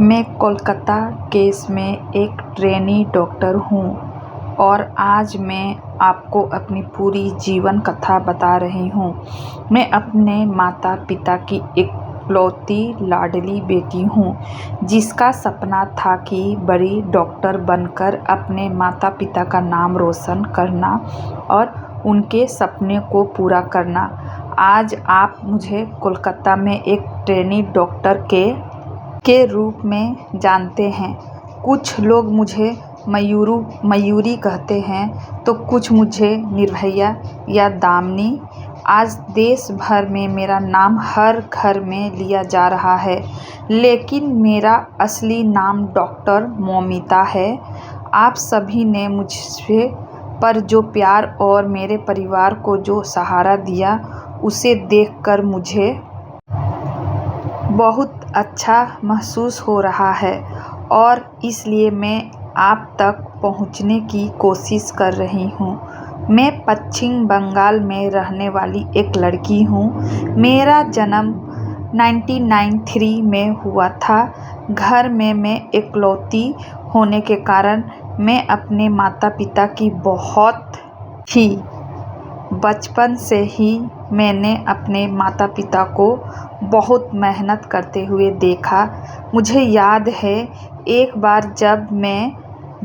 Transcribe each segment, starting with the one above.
मैं कोलकाता केस में एक ट्रेनी डॉक्टर हूँ और आज मैं आपको अपनी पूरी जीवन कथा बता रही हूँ। मैं अपने माता पिता की इकलौती लाडली बेटी हूँ जिसका सपना था कि बड़ी डॉक्टर बनकर अपने माता पिता का नाम रोशन करना और उनके सपने को पूरा करना। आज आप मुझे कोलकाता में एक ट्रेनी डॉक्टर के रूप में जानते हैं। कुछ लोग मुझे मयूरी कहते हैं तो कुछ मुझे निर्भया या दामिनी। आज देश भर में मेरा नाम हर घर में लिया जा रहा है, लेकिन मेरा असली नाम डॉक्टर मौमिता है। आप सभी ने मुझे पर जो प्यार और मेरे परिवार को जो सहारा दिया, उसे देखकर मुझे बहुत अच्छा महसूस हो रहा है और इसलिए मैं आप तक पहुंचने की कोशिश कर रही हूं। मैं पश्चिम बंगाल में रहने वाली एक लड़की हूं। मेरा जन्म 1993 में हुआ था। घर में मैं इकलौती होने के कारण मैं अपने माता पिता की बहुत ही बचपन से ही मैंने अपने माता पिता को बहुत मेहनत करते हुए देखा। मुझे याद है एक बार जब मैं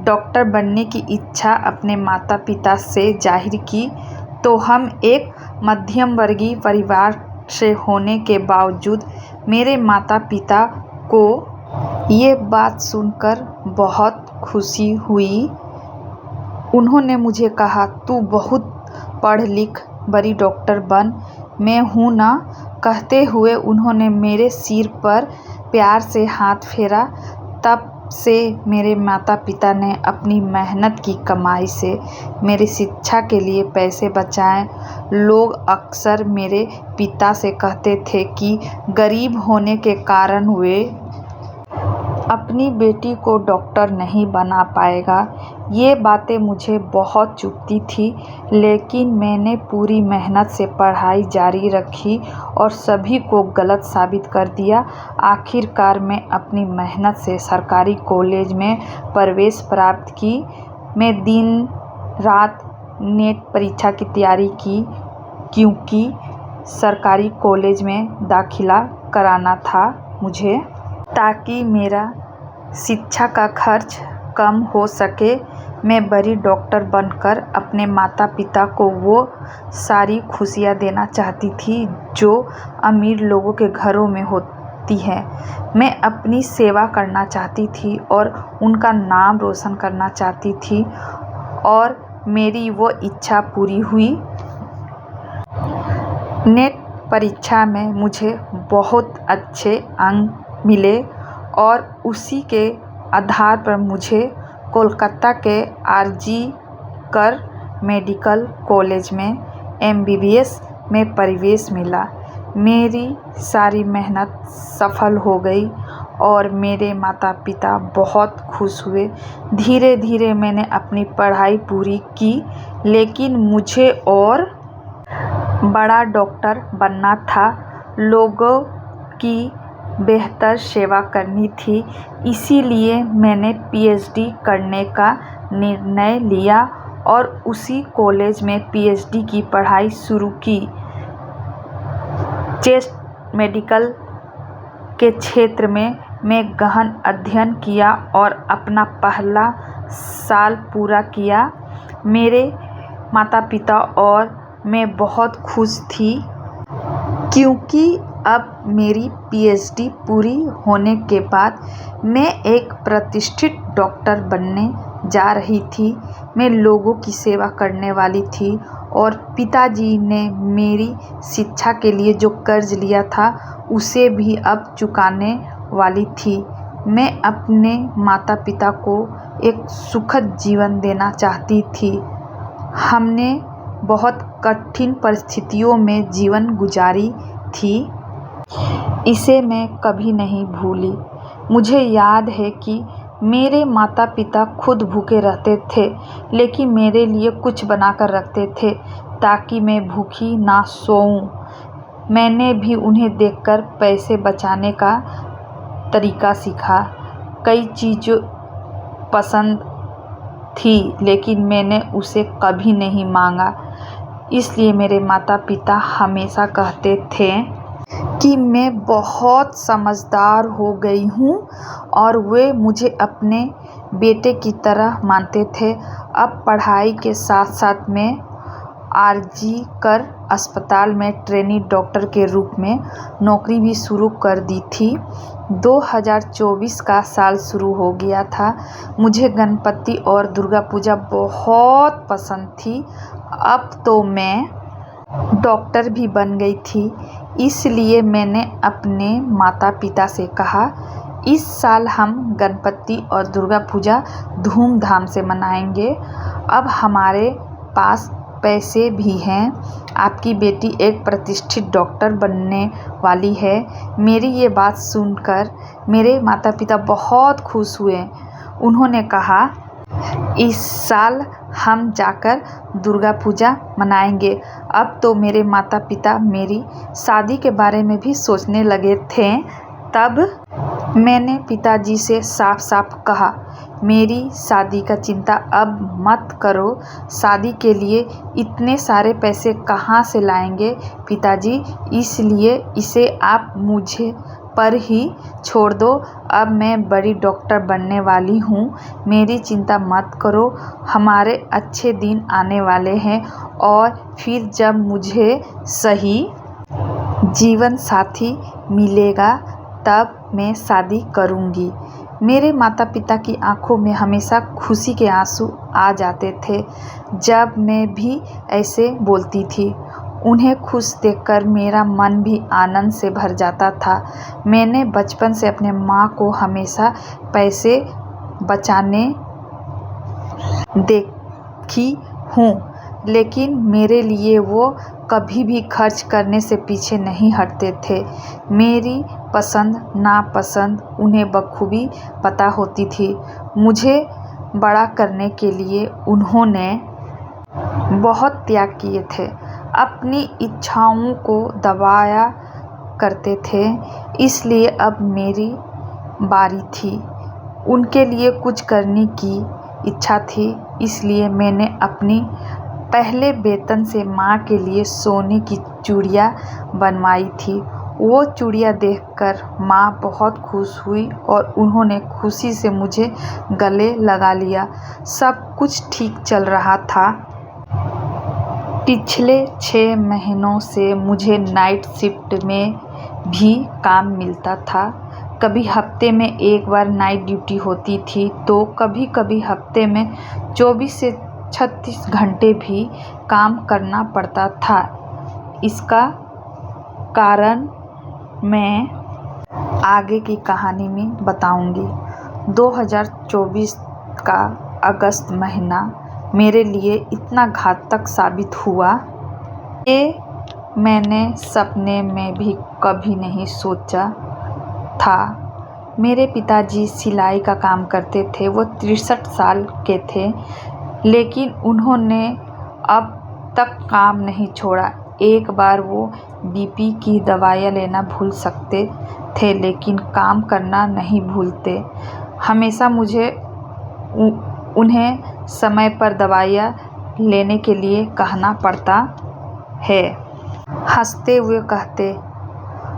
डॉक्टर बनने की इच्छा अपने माता पिता से जाहिर की, तो हम एक मध्यम वर्गीय परिवार से होने के बावजूद मेरे माता पिता को ये बात सुनकर बहुत खुशी हुई। उन्होंने मुझे कहा, तू बहुत पढ़ लिख बड़ी डॉक्टर बन, मैं हूँ ना। कहते हुए उन्होंने मेरे सिर पर प्यार से हाथ फेरा। तब से मेरे माता पिता ने अपनी मेहनत की कमाई से मेरी शिक्षा के लिए पैसे बचाए। लोग अक्सर मेरे पिता से कहते थे कि गरीब होने के कारण वे अपनी बेटी को डॉक्टर नहीं बना पाएगा। ये बातें मुझे बहुत चुभती थी, लेकिन मैंने पूरी मेहनत से पढ़ाई जारी रखी और सभी को गलत साबित कर दिया। आखिरकार मैं अपनी मेहनत से सरकारी कॉलेज में प्रवेश प्राप्त की। मैं दिन रात नेट परीक्षा की तैयारी की, क्योंकि सरकारी कॉलेज में दाखिला कराना था मुझे, ताकि मेरा शिक्षा का खर्च कम हो सके। मैं बड़ी डॉक्टर बनकर अपने माता पिता को वो सारी खुशियाँ देना चाहती थी जो अमीर लोगों के घरों में होती हैं। मैं अपनी सेवा करना चाहती थी और उनका नाम रोशन करना चाहती थी, और मेरी वो इच्छा पूरी हुई। नेट परीक्षा में मुझे बहुत अच्छे अंक मिले और उसी के आधार पर मुझे कोलकाता के आरजी कर मेडिकल कॉलेज में MBBS में प्रवेश मिला। मेरी सारी मेहनत सफल हो गई और मेरे माता पिता बहुत खुश हुए। धीरे धीरे मैंने अपनी पढ़ाई पूरी की, लेकिन मुझे और बड़ा डॉक्टर बनना था। लोगों की बेहतर सेवा करनी थी, इसीलिए मैंने PhD करने का निर्णय लिया और उसी कॉलेज में PhD की पढ़ाई शुरू की। चेस्ट मेडिकल के क्षेत्र में मैं गहन अध्ययन किया और अपना पहला साल पूरा किया। मेरे माता पिता और मैं बहुत खुश थी, क्योंकि अब मेरी PhD पूरी होने के बाद मैं एक प्रतिष्ठित डॉक्टर बनने जा रही थी। मैं लोगों की सेवा करने वाली थी और पिताजी ने मेरी शिक्षा के लिए जो कर्ज लिया था, उसे भी अब चुकाने वाली थी। मैं अपने माता पिता को एक सुखद जीवन देना चाहती थी। हमने बहुत कठिन परिस्थितियों में जीवन गुजारी थी, इसे मैं कभी नहीं भूली। मुझे याद है कि मेरे माता पिता खुद भूखे रहते थे, लेकिन मेरे लिए कुछ बनाकर रखते थे ताकि मैं भूखी ना सोऊं। मैंने भी उन्हें देखकर पैसे बचाने का तरीका सीखा। कई चीज़ें पसंद थी, लेकिन मैंने उसे कभी नहीं मांगा। इसलिए मेरे माता पिता हमेशा कहते थे कि मैं बहुत समझदार हो गई हूँ और वे मुझे अपने बेटे की तरह मानते थे। अब पढ़ाई के साथ साथ मैं आरजी कर अस्पताल में ट्रेनी डॉक्टर के रूप में नौकरी भी शुरू कर दी थी। 2024 का साल शुरू हो गया था। मुझे गणपति और दुर्गा पूजा बहुत पसंद थी। अब तो मैं डॉक्टर भी बन गई थी, इसलिए मैंने अपने माता पिता से कहा, इस साल हम गणपति और दुर्गा पूजा धूमधाम से मनाएंगे। अब हमारे पास पैसे भी हैं। आपकी बेटी एक प्रतिष्ठित डॉक्टर बनने वाली है। मेरी ये बात सुनकर मेरे माता पिता बहुत खुश हुए। उन्होंने कहा, इस साल हम जाकर दुर्गा पूजा मनाएंगे। अब तो मेरे माता पिता मेरी शादी के बारे में भी सोचने लगे थे। तब मैंने पिताजी से साफ साफ कहा, मेरी शादी का चिंता अब मत करो। शादी के लिए इतने सारे पैसे कहाँ से लाएंगे पिताजी, इसलिए इसे आप मुझे पर ही छोड़ दो। अब मैं बड़ी डॉक्टर बनने वाली हूँ, मेरी चिंता मत करो। हमारे अच्छे दिन आने वाले हैं और फिर जब मुझे सही जीवन साथी मिलेगा तब मैं शादी करूँगी। मेरे माता पिता की आंखों में हमेशा खुशी के आंसू आ जाते थे जब मैं भी ऐसे बोलती थी। उन्हें खुश देखकर मेरा मन भी आनंद से भर जाता था। मैंने बचपन से अपने माँ को हमेशा पैसे बचाने देखी हूँ, लेकिन मेरे लिए वो कभी भी खर्च करने से पीछे नहीं हटते थे। मेरी पसंद नापसंद उन्हें बखूबी पता होती थी। मुझे बड़ा करने के लिए उन्होंने बहुत त्याग किए थे, अपनी इच्छाओं को दबाया करते थे। इसलिए अब मेरी बारी थी। उनके लिए कुछ करने की इच्छा थी, इसलिए मैंने अपनी पहले वेतन से माँ के लिए सोने की चूड़ियाँ बनवाई थी। वो चूड़ियाँ देखकर माँ बहुत खुश हुई और उन्होंने खुशी से मुझे गले लगा लिया। सब कुछ ठीक चल रहा था। पिछले 6 महीनों से मुझे नाइट शिफ्ट में भी काम मिलता था। कभी हफ्ते में एक बार नाइट ड्यूटी होती थी, तो कभी कभी हफ्ते में 24 से 36 घंटे भी काम करना पड़ता था। इसका कारण मैं आगे की कहानी में बताऊंगी। 2024 का अगस्त महीना मेरे लिए इतना घातक साबित हुआ कि मैंने सपने में भी कभी नहीं सोचा था। मेरे पिताजी सिलाई का काम करते थे। वो 63 साल के थे, लेकिन उन्होंने अब तक काम नहीं छोड़ा। एक बार वो बीपी की दवाइयाँ लेना भूल सकते थे, लेकिन काम करना नहीं भूलते। हमेशा मुझे उन्हें समय पर दवाइयाँ लेने के लिए कहना पड़ता है। हंसते हुए कहते,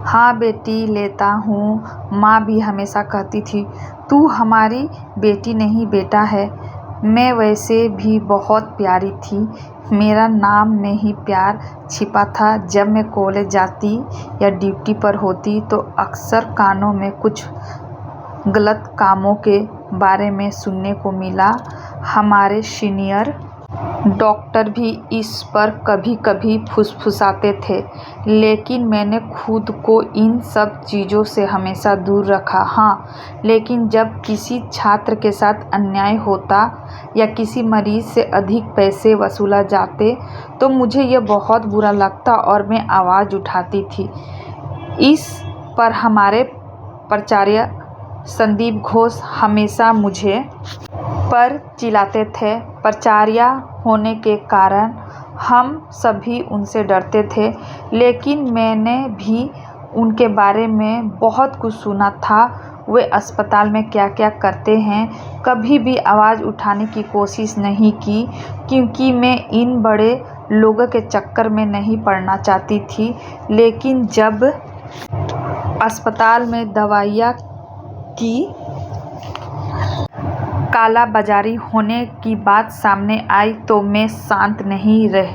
हाँ बेटी, लेता हूँ। माँ भी हमेशा कहती थी, तू हमारी बेटी नहीं बेटा है। मैं वैसे भी बहुत प्यारी थी। मेरा नाम में ही प्यार छिपा था। जब मैं कॉलेज जाती या ड्यूटी पर होती तो अक्सर कानों में कुछ गलत कामों के बारे में सुनने को मिला। हमारे सीनियर डॉक्टर भी इस पर कभी कभी फुसफुसाते थे, लेकिन मैंने खुद को इन सब चीज़ों से हमेशा दूर रखा। हाँ, लेकिन जब किसी छात्र के साथ अन्याय होता या किसी मरीज से अधिक पैसे वसूला जाते तो मुझे यह बहुत बुरा लगता और मैं आवाज़ उठाती थी। इस पर हमारे प्राचार्य संदीप घोष हमेशा मुझे पर चिल्लाते थे। प्राचार्य होने के कारण हम सभी उनसे डरते थे, लेकिन मैंने भी उनके बारे में बहुत कुछ सुना था। वे अस्पताल में क्या क्या करते हैं। कभी भी आवाज़ उठाने की कोशिश नहीं की, क्योंकि मैं इन बड़े लोगों के चक्कर में नहीं पड़ना चाहती थी। लेकिन जब अस्पताल में दवाइयाँ की कालाबाजारी होने की बात सामने आई तो मैं शांत नहीं रह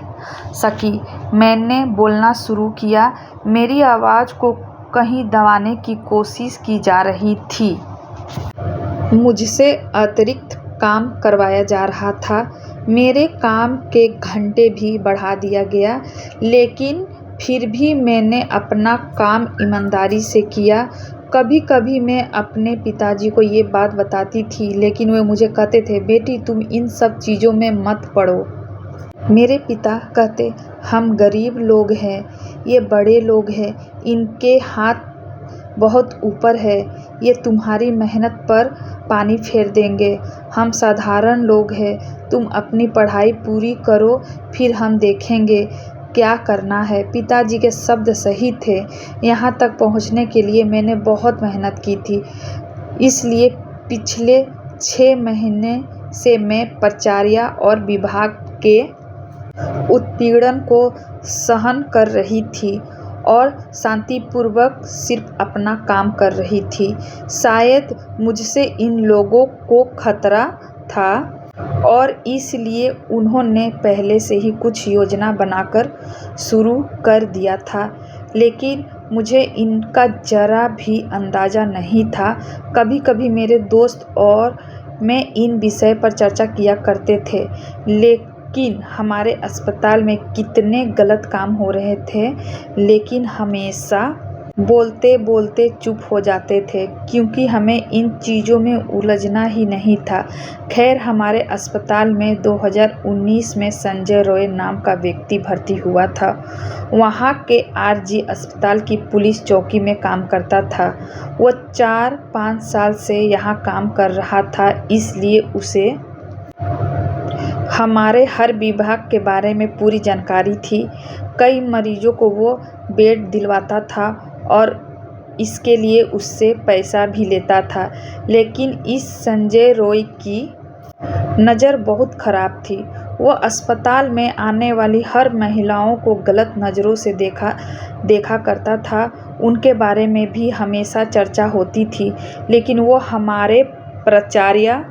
सकी। मैंने बोलना शुरू किया। मेरी आवाज़ को कहीं दबाने की कोशिश की जा रही थी। मुझसे अतिरिक्त काम करवाया जा रहा था। मेरे काम के घंटे भी बढ़ा दिया गया, लेकिन फिर भी मैंने अपना काम ईमानदारी से किया। कभी कभी मैं अपने पिताजी को ये बात बताती थी, लेकिन वे मुझे कहते थे, बेटी तुम इन सब चीज़ों में मत पड़ो। मेरे पिता कहते, हम गरीब लोग हैं, ये बड़े लोग हैं, इनके हाथ बहुत ऊपर है, ये तुम्हारी मेहनत पर पानी फेर देंगे। हम साधारण लोग हैं, तुम अपनी पढ़ाई पूरी करो, फिर हम देखेंगे क्या करना है। पिताजी के शब्द सही थे। यहाँ तक पहुँचने के लिए मैंने बहुत मेहनत की थी, इसलिए पिछले 6 महीने से मैं प्राचार्य और विभाग के उत्पीड़न को सहन कर रही थी और शांतिपूर्वक सिर्फ अपना काम कर रही थी। शायद मुझसे इन लोगों को खतरा था और इसलिए उन्होंने पहले से ही कुछ योजना बनाकर शुरू कर दिया था, लेकिन मुझे इनका जरा भी अंदाज़ा नहीं था। कभी कभी मेरे दोस्त और मैं इन विषय पर चर्चा किया करते थे, लेकिन हमारे अस्पताल में कितने गलत काम हो रहे थे, लेकिन हमेशा बोलते बोलते चुप हो जाते थे, क्योंकि हमें इन चीज़ों में उलझना ही नहीं था। खैर, हमारे अस्पताल में 2019 में संजय रॉय नाम का व्यक्ति भर्ती हुआ था। वहाँ के आरजी अस्पताल की पुलिस चौकी में काम करता था। वो 4-5 साल से यहाँ काम कर रहा था, इसलिए उसे हमारे हर विभाग के बारे में पूरी जानकारी थी। कई मरीजों को वो बेड दिलवाता था और इसके लिए उससे पैसा भी लेता था। लेकिन इस संजय रॉय की नज़र बहुत ख़राब थी। वो अस्पताल में आने वाली हर महिलाओं को गलत नज़रों से देखा करता था। उनके बारे में भी हमेशा चर्चा होती थी, लेकिन वो हमारे प्राचार्य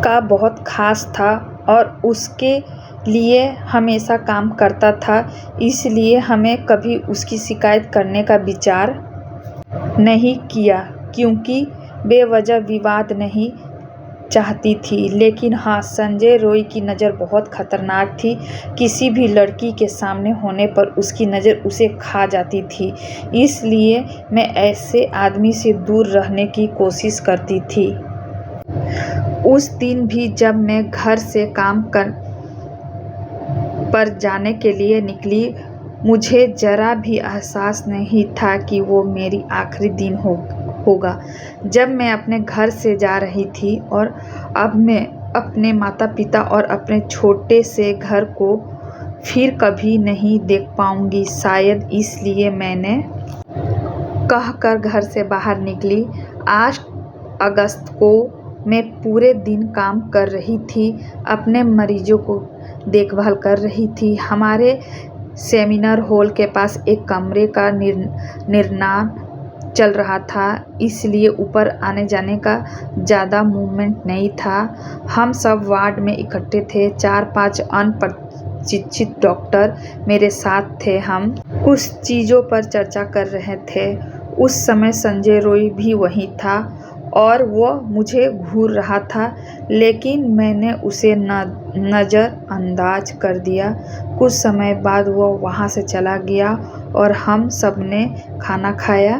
का बहुत खास था और उसके लिए हमेशा काम करता था, इसलिए हमें कभी उसकी शिकायत करने का विचार नहीं किया, क्योंकि बेवजह विवाद नहीं चाहती थी। लेकिन हाँ, संजय रॉय की नज़र बहुत खतरनाक थी। किसी भी लड़की के सामने होने पर उसकी नज़र उसे खा जाती थी, इसलिए मैं ऐसे आदमी से दूर रहने की कोशिश करती थी। उस दिन भी जब मैं घर से काम पर जाने के लिए निकली, मुझे जरा भी एहसास नहीं था कि वो मेरी आखिरी दिन होगा। जब मैं अपने घर से जा रही थी और अब मैं अपने माता पिता और अपने छोटे से घर को फिर कभी नहीं देख पाऊंगी, शायद इसलिए मैंने कहकर घर से बाहर निकली। 8 अगस्त को मैं पूरे दिन काम कर रही थी, अपने मरीजों को देखभाल कर रही थी। हमारे सेमिनार हॉल के पास एक कमरे का निर्माण चल रहा था, इसलिए ऊपर आने जाने का ज़्यादा मूवमेंट नहीं था। हम सब वार्ड में इकट्ठे थे। 4-5 अनपरिचित डॉक्टर मेरे साथ थे। हम कुछ चीज़ों पर चर्चा कर रहे थे। उस समय संजय रॉय भी वहीं था और वो मुझे घूर रहा था, लेकिन मैंने उसे नज़रअंदाज कर दिया। कुछ समय बाद वो वहाँ से चला गया और हम सब ने खाना खाया।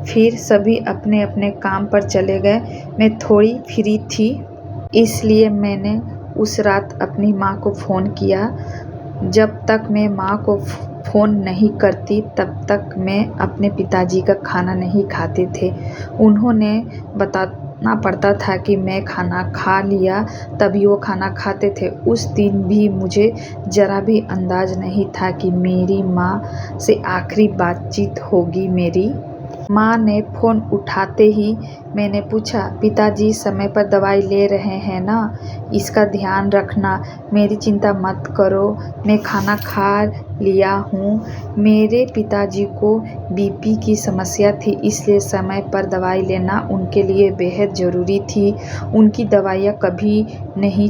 फिर सभी अपने अपने काम पर चले गए। मैं थोड़ी फ्री थी, इसलिए मैंने उस रात अपनी माँ को फ़ोन किया। जब तक मैं माँ को फ़ोन नहीं करती, तब तक मैं अपने पिताजी का खाना नहीं खाते थे। उन्होंने बताना पड़ता था कि मैं खाना खा लिया, तभी वो खाना खाते थे। उस दिन भी मुझे ज़रा भी अंदाज़ नहीं था कि मेरी माँ से आखिरी बातचीत होगी। मेरी माँ ने फ़ोन उठाते ही मैंने पूछा, पिताजी समय पर दवाई ले रहे हैं ना? इसका ध्यान रखना, मेरी चिंता मत करो, मैं खाना खा लिया हूँ। मेरे पिताजी को बीपी की समस्या थी, इसलिए समय पर दवाई लेना उनके लिए बेहद ज़रूरी थी। उनकी दवाइयाँ कभी नहीं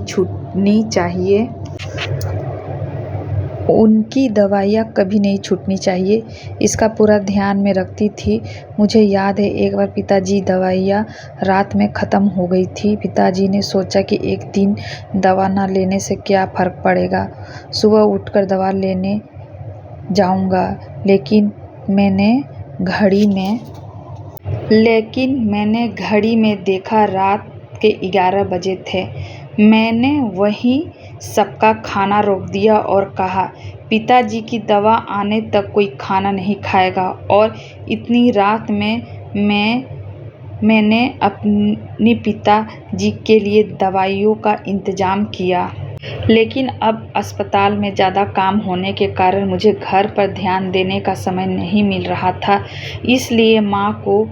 छूटनी चाहिए। इसका पूरा ध्यान में रखती थी। मुझे याद है एक बार पिताजी दवाइयाँ रात में ख़त्म हो गई थी। पिताजी ने सोचा कि एक दिन दवा ना लेने से क्या फ़र्क पड़ेगा, सुबह उठकर दवा लेने जाऊँगा। लेकिन मैंने घड़ी में देखा रात के 11 बजे थे। मैंने वहीं सबका खाना रोक दिया और कहा, पिताजी की दवा आने तक कोई खाना नहीं खाएगा। और इतनी रात में मैंने अपने पिताजी के लिए दवाइयों का इंतज़ाम किया। लेकिन अब अस्पताल में ज़्यादा काम होने के कारण मुझे घर पर ध्यान देने का समय नहीं मिल रहा था। इसलिए माँ को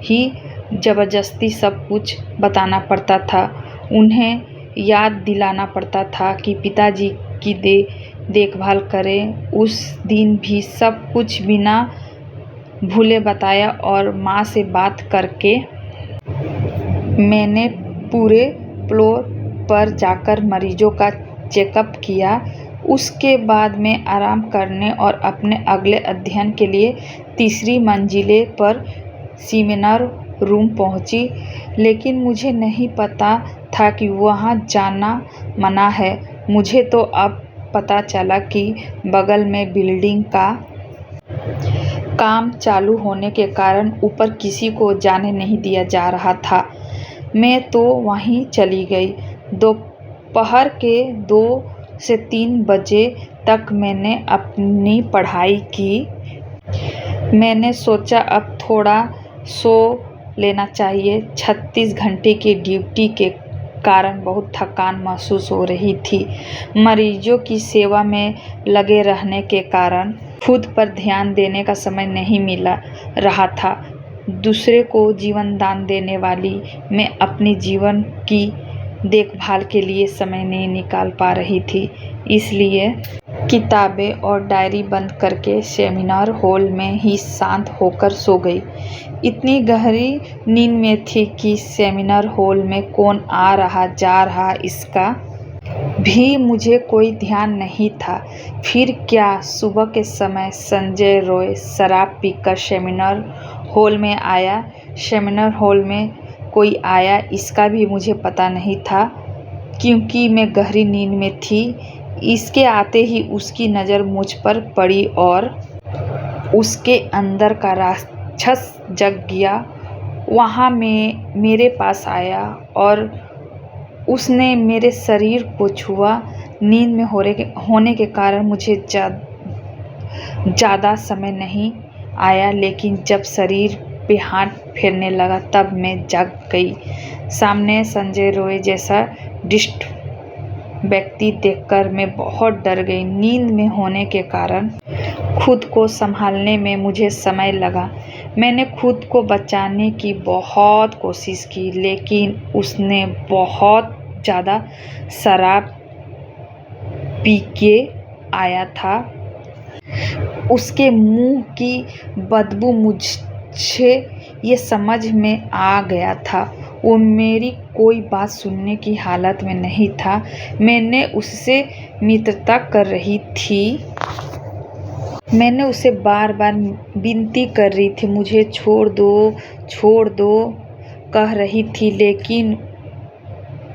ही ज़बरदस्ती सब कुछ बताना पड़ता था। उन्हें याद दिलाना पड़ता था कि पिताजी की देखभाल करें। उस दिन भी सब कुछ बिना भूले बताया और माँ से बात करके मैंने पूरे फ्लोर पर जाकर मरीजों का चेकअप किया। उसके बाद मैं आराम करने और अपने अगले अध्ययन के लिए तीसरी मंजिले पर सेमिनार रूम पहुंची। लेकिन मुझे नहीं पता था कि वहां जाना मना है। मुझे तो अब पता चला कि बगल में बिल्डिंग का काम चालू होने के कारण ऊपर किसी को जाने नहीं दिया जा रहा था। मैं तो वहीं चली गई। दोपहर के 2 से 3 बजे तक मैंने अपनी पढ़ाई की। मैंने सोचा अब थोड़ा सो लेना चाहिए। 36 घंटे की ड्यूटी के कारण बहुत थकान महसूस हो रही थी। मरीजों की सेवा में लगे रहने के कारण खुद पर ध्यान देने का समय नहीं मिल रहा था। दूसरे को जीवन दान देने वाली मैं अपने जीवन की देखभाल के लिए समय नहीं निकाल पा रही थी। इसलिए किताबें और डायरी बंद करके सेमिनार हॉल में ही शांत होकर सो गई। इतनी गहरी नींद में थी कि सेमिनार हॉल में कौन आ रहा जा रहा इसका भी मुझे कोई ध्यान नहीं था। फिर क्या, सुबह के समय संजय रॉय शराब पीकर सेमिनार हॉल में आया। सेमिनार हॉल में कोई आया इसका भी मुझे पता नहीं था, क्योंकि मैं गहरी नींद में थी। इसके आते ही उसकी नज़र मुझ पर पड़ी और उसके अंदर का राक्षस जग गया। वहाँ मेरे पास आया और उसने मेरे शरीर को छुआ। नींद में होने के कारण मुझे ज़्यादा समय नहीं आया, लेकिन जब शरीर पे हाथ फेरने लगा तब मैं जग गई। सामने संजय रॉय जैसा दुष्ट व्यक्ति देखकर मैं बहुत डर गई। नींद में होने के कारण खुद को संभालने में मुझे समय लगा। मैंने खुद को बचाने की बहुत कोशिश की, लेकिन उसने बहुत ज़्यादा शराब पी के आया था। उसके मुंह की बदबू मुझे ये समझ में आ गया था वो मेरी कोई बात सुनने की हालत में नहीं था। मैंने उससे मित्रता कर रही थी। मैंने उसे बार बार विनती कर रही थी, मुझे छोड़ दो कह रही थी, लेकिन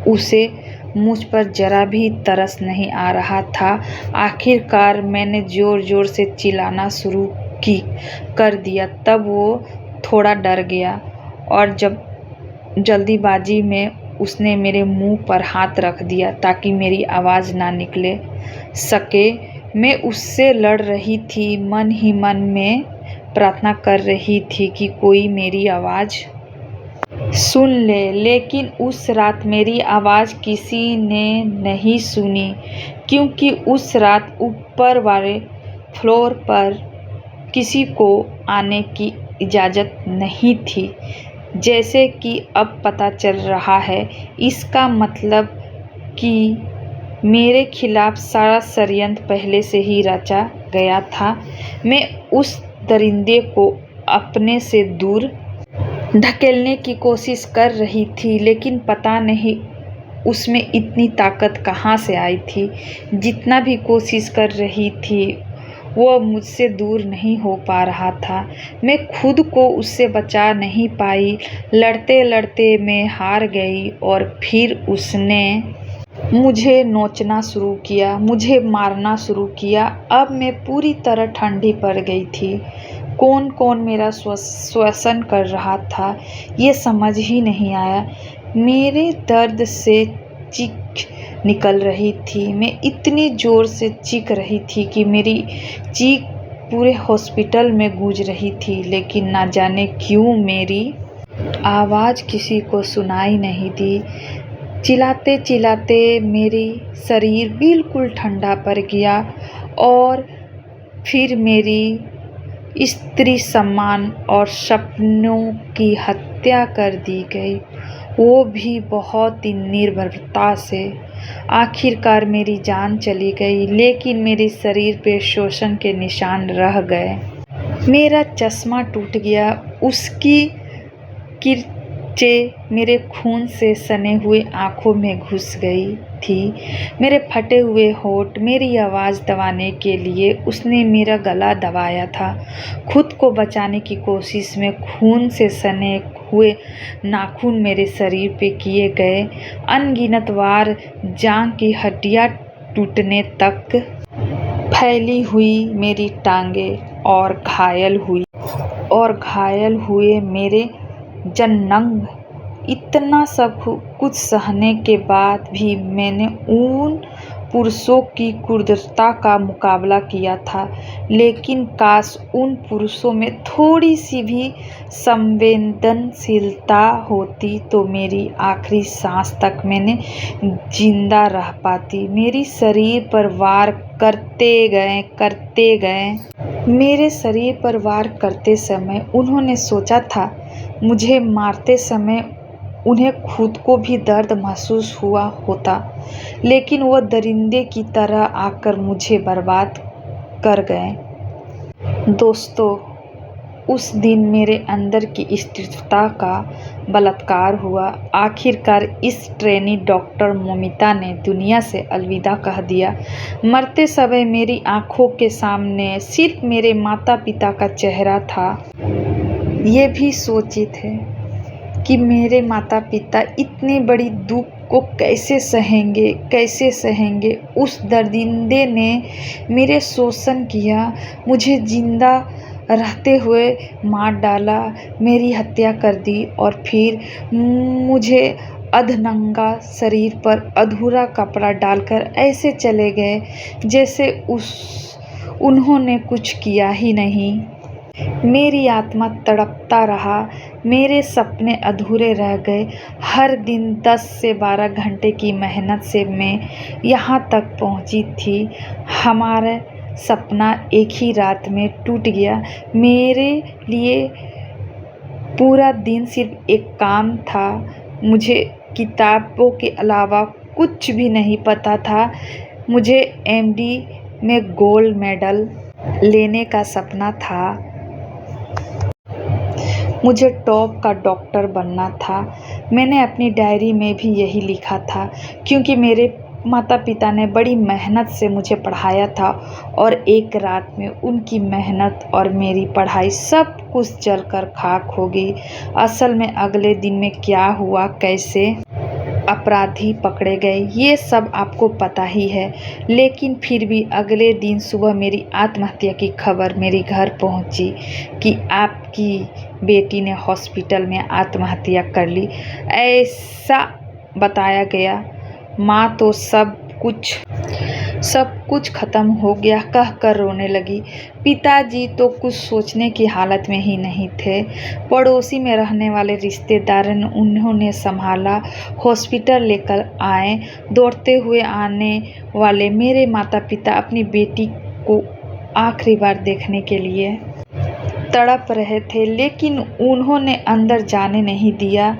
उसे मुझ पर जरा भी तरस नहीं आ रहा था। आखिरकार मैंने जोर जोर से चिल्लाना शुरू कर दिया। तब वो थोड़ा डर गया और जब जल्दीबाजी में उसने मेरे मुंह पर हाथ रख दिया ताकि मेरी आवाज़ ना निकले सके। मैं उससे लड़ रही थी, मन ही मन में प्रार्थना कर रही थी कि कोई मेरी आवाज़ सुन ले। लेकिन उस रात मेरी आवाज़ किसी ने नहीं सुनी, क्योंकि उस रात ऊपर वाले फ्लोर पर किसी को आने की इजाज़त नहीं थी। जैसे कि अब पता चल रहा है, इसका मतलब कि मेरे खिलाफ सारा षड्यंत्र पहले से ही रचा गया था। मैं उस दरिंदे को अपने से दूर ढकेलने की कोशिश कर रही थी, लेकिन पता नहीं उसमें इतनी ताकत कहाँ से आई थी। जितना भी कोशिश कर रही थी, वो मुझसे दूर नहीं हो पा रहा था। मैं खुद को उससे बचा नहीं पाई। लड़ते लड़ते मैं हार गई और फिर उसने मुझे नोचना शुरू किया, मुझे मारना शुरू किया। अब मैं पूरी तरह ठंडी पड़ गई थी। कौन कौन मेरा श्वसन कर रहा था, ये समझ ही नहीं आया। मेरे दर्द से चीख निकल रही थी। मैं इतनी ज़ोर से चीख रही थी कि मेरी चीख पूरे हॉस्पिटल में गूंज रही थी, लेकिन ना जाने क्यों मेरी आवाज़ किसी को सुनाई नहीं दी। चिल्लाते चिल्लाते मेरी शरीर बिल्कुल ठंडा पड़ गया और फिर मेरी स्त्री सम्मान और सपनों की हत्या कर दी गई, वो भी बहुत ही निर्भरता से। आखिरकार मेरी जान चली गई, लेकिन मेरे शरीर पे शोषण के निशान रह गए। मेरा चश्मा टूट गया, उसकी किरचें मेरे खून से सने हुए आँखों में घुस गई थी। मेरे फटे हुए होंठ मेरी आवाज़ दबाने के लिए उसने मेरा गला दबाया था। खुद को बचाने की कोशिश में खून से सने हुए नाखून मेरे शरीर पे किए गए। अनगिनत बार जांघ की हड्डियाँ टूटने तक फैली हुई मेरी टांगें और घायल हुए मेरे जनंग। इतना सब कुछ सहने के बाद भी मैंने उन पुरुषों की क्रूरता का मुकाबला किया था, लेकिन काश उन पुरुषों में थोड़ी सी भी संवेदनशीलता होती तो मेरी आखिरी सांस तक मैंने जिंदा रह पाती। मेरे शरीर पर वार करते गए। मेरे शरीर पर वार करते समय उन्होंने सोचा था, मुझे मारते समय उन्हें खुद को भी दर्द महसूस हुआ होता, लेकिन वो दरिंदे की तरह आकर मुझे बर्बाद कर गए। दोस्तों, उस दिन मेरे अंदर की स्त्रीत्वता का बलात्कार हुआ। आखिरकार इस ट्रेनी डॉक्टर मोमिता ने दुनिया से अलविदा कह दिया। मरते समय मेरी आंखों के सामने सिर्फ मेरे माता पिता का चेहरा था। ये भी सोचे थे कि मेरे माता पिता इतने बड़ी दुख को कैसे सहेंगे। उस दरिंदे ने मेरे शोषण किया, मुझे जिंदा रहते हुए मार डाला, मेरी हत्या कर दी और फिर मुझे अधनंगा शरीर पर अधूरा कपड़ा डालकर ऐसे चले गए जैसे उन्होंने कुछ किया ही नहीं। मेरी आत्मा तड़पता रहा, मेरे सपने अधूरे रह गए। हर दिन 10 से 12 घंटे की मेहनत से मैं यहाँ तक पहुँची थी। हमारा सपना एक ही रात में टूट गया। मेरे लिए पूरा दिन सिर्फ एक काम था। मुझे किताबों के अलावा कुछ भी नहीं पता था। मुझे MD में गोल्ड मेडल लेने का सपना था। मुझे टॉप का डॉक्टर बनना था। मैंने अपनी डायरी में भी यही लिखा था, क्योंकि मेरे माता पिता ने बड़ी मेहनत से मुझे पढ़ाया था और एक रात में उनकी मेहनत और मेरी पढ़ाई सब कुछ जलकर खाक हो गई। असल में अगले दिन में क्या हुआ, कैसे अपराधी पकड़े गए, ये सब आपको पता ही है। लेकिन फिर भी अगले दिन सुबह मेरी आत्महत्या की खबर मेरे घर पहुंची कि आपकी बेटी ने हॉस्पिटल में आत्महत्या कर ली, ऐसा बताया गया। माँ तो सब कुछ खत्म हो गया कहकर रोने लगी। पिताजी तो कुछ सोचने की हालत में ही नहीं थे। पड़ोसी में रहने वाले रिश्तेदार ने उन्होंने संभाला। हॉस्पिटल लेकर आए। दौड़ते हुए आने वाले मेरे माता पिता अपनी बेटी को आखिरी बार देखने के लिए तड़प रहे थे, लेकिन उन्होंने अंदर जाने नहीं दिया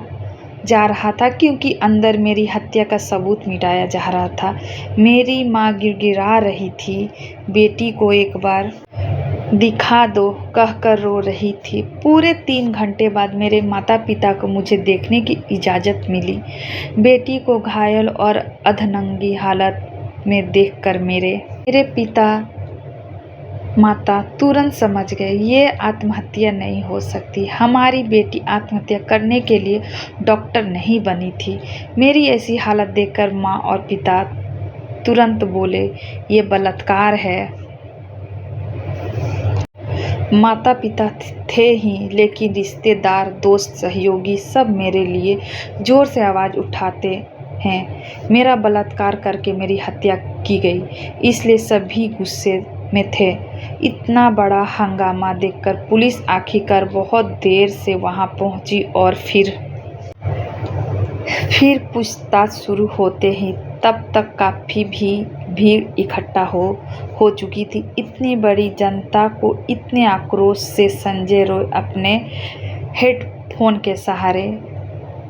जा रहा था, क्योंकि अंदर मेरी हत्या का सबूत मिटाया जा रहा था। मेरी माँ गिड़गिड़ा रही थी, बेटी को एक बार दिखा दो कहकर रो रही थी। पूरे 3 घंटे बाद मेरे माता पिता को मुझे देखने की इजाज़त मिली। बेटी को घायल और अधनंगी हालत में देखकर मेरे पिता माता तुरंत समझ गए, ये आत्महत्या नहीं हो सकती। हमारी बेटी आत्महत्या करने के लिए डॉक्टर नहीं बनी थी। मेरी ऐसी हालत देखकर माँ और पिता तुरंत बोले, ये बलात्कार है। माता पिता थे ही, लेकिन रिश्तेदार, दोस्त, सहयोगी सब मेरे लिए जोर से आवाज़ उठाते हैं। मेरा बलात्कार करके मेरी हत्या की गई, इसलिए सभी गुस्से में थे। इतना बड़ा हंगामा देखकर पुलिस आखिरकार बहुत देर से वहां पहुंची और फिर पूछताछ शुरू होते ही तब तक काफ़ी भीड़ इकट्ठा हो चुकी थी। इतनी बड़ी जनता को इतने आक्रोश से संजय रॉय अपने हेडफोन के सहारे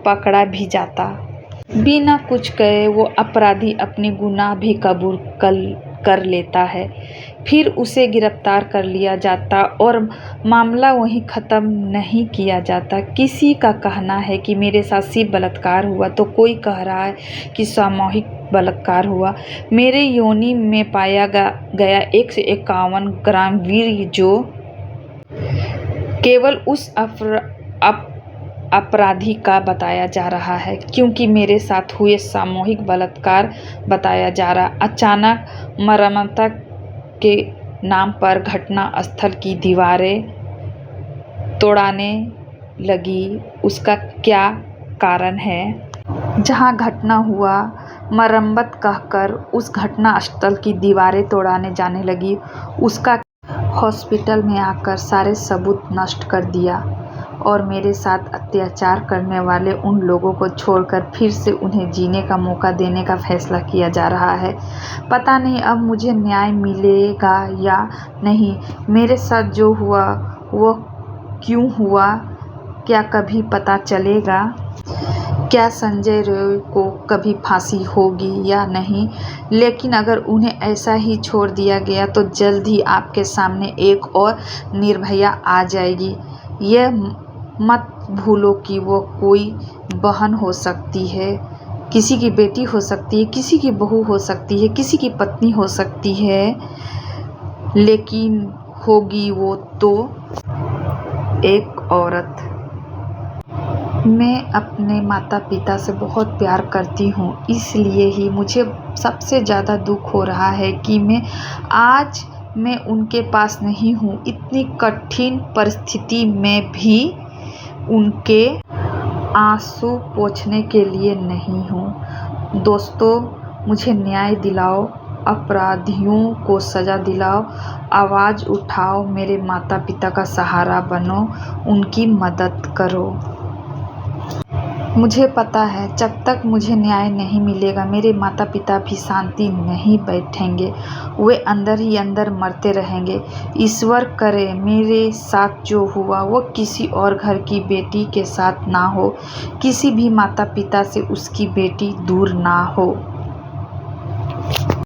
पकड़ा भी जाता। बिना कुछ कहे वो अपराधी अपनी गुनाह भी कबूल कर लेता है, फिर उसे गिरफ्तार कर लिया जाता और मामला वहीं ख़त्म नहीं किया जाता। किसी का कहना है कि मेरे साथ सिर्फ बलात्कार हुआ, तो कोई कह रहा है कि सामूहिक बलात्कार हुआ। मेरे योनि में पाया गया 151 ग्राम वीर्य जो केवल उस अपराधी का बताया जा रहा है, क्योंकि मेरे साथ हुए सामूहिक बलात्कार बताया जा रहा। अचानक मरम्मत के नाम पर घटना स्थल की दीवारें तोड़ने लगी। उसका क्या कारण है? जहां घटना हुआ, मरम्मत कहकर उस घटना स्थल की दीवारें तोड़ने जाने लगी। उसका हॉस्पिटल में आकर सारे सबूत नष्ट कर दिया और मेरे साथ अत्याचार करने वाले उन लोगों को छोड़कर फिर से उन्हें जीने का मौका देने का फैसला किया जा रहा है। पता नहीं अब मुझे न्याय मिलेगा या नहीं। मेरे साथ जो हुआ वो क्यों हुआ, क्या कभी पता चलेगा? क्या संजय रॉय को कभी फांसी होगी या नहीं? लेकिन अगर उन्हें ऐसा ही छोड़ दिया गया तो जल्द ही आपके सामने एक और निर्भया आ जाएगी। यह मत भूलो कि वो कोई बहन हो सकती है, किसी की बेटी हो सकती है, किसी की बहू हो सकती है, किसी की पत्नी हो सकती है, लेकिन होगी वो तो एक औरत। मैं अपने माता पिता से बहुत प्यार करती हूँ, इसलिए ही मुझे सबसे ज़्यादा दुख हो रहा है कि आज मैं उनके पास नहीं हूँ। इतनी कठिन परिस्थिति में भी उनके आंसू पोंछने के लिए नहीं हूँ। दोस्तों, मुझे न्याय दिलाओ, अपराधियों को सज़ा दिलाओ, आवाज़ उठाओ, मेरे माता पिता का सहारा बनो, उनकी मदद करो। मुझे पता है जब तक मुझे न्याय नहीं मिलेगा मेरे माता पिता भी शांति नहीं बैठेंगे, वे अंदर ही अंदर मरते रहेंगे। ईश्वर करे मेरे साथ जो हुआ वो किसी और घर की बेटी के साथ ना हो, किसी भी माता पिता से उसकी बेटी दूर ना हो।